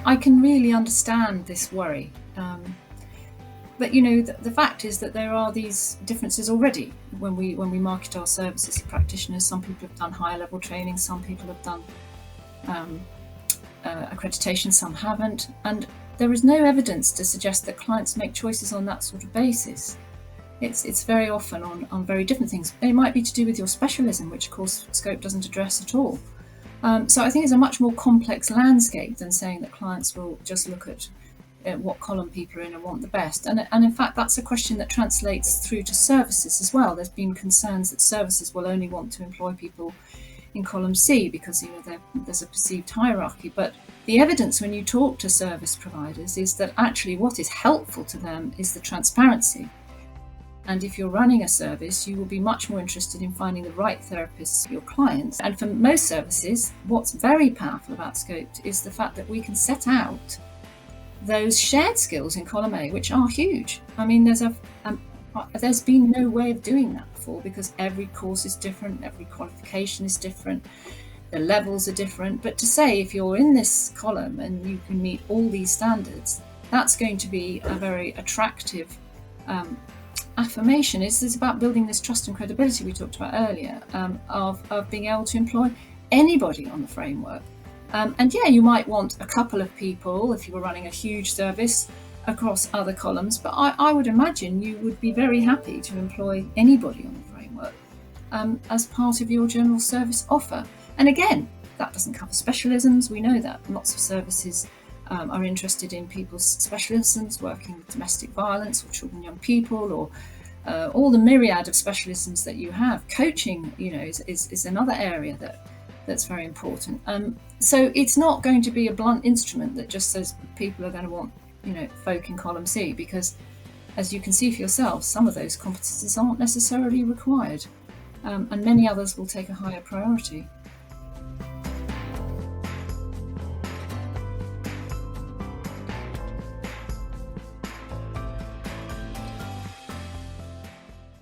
I can really understand this worry. But the fact is that there are these differences already when we market our services to practitioners. Some people have done higher level training, some people have done accreditation, some haven't, and there is no evidence to suggest that clients make choices on that sort of basis. It's very often on very different things. It might be to do with your specialism, which of course SCoPE doesn't address at all. So I think it's a much more complex landscape than saying that clients will just look at what column people are in and want the best. And in fact, that's a question that translates through to services as well. There's been concerns that services will only want to employ people in column C because there's a perceived hierarchy. But the evidence when you talk to service providers is that actually what is helpful to them is the transparency. And if you're running a service, you will be much more interested in finding the right therapists for your clients. And for most services, what's very powerful about SCoPEd is the fact that we can set out those shared skills in column A, which are huge. I mean, there's been no way of doing that before because every course is different, every qualification is different, the levels are different. But to say if you're in this column and you can meet all these standards, that's going to be a very attractive affirmation. It's about building this trust and credibility we talked about earlier, of being able to employ anybody on the framework. And yeah, you might want a couple of people if you were running a huge service across other columns, but I would imagine you would be very happy to employ anybody on the framework as part of your general service offer. And again, that doesn't cover specialisms. We know that lots of services are interested in people's specialisms, working with domestic violence or children and young people, or all the myriad of specialisms that you have. Coaching, is another area that's very important. So it's not going to be a blunt instrument that just says people are going to want, folk in column C, because as you can see for yourself, some of those competences aren't necessarily required, and many others will take a higher priority.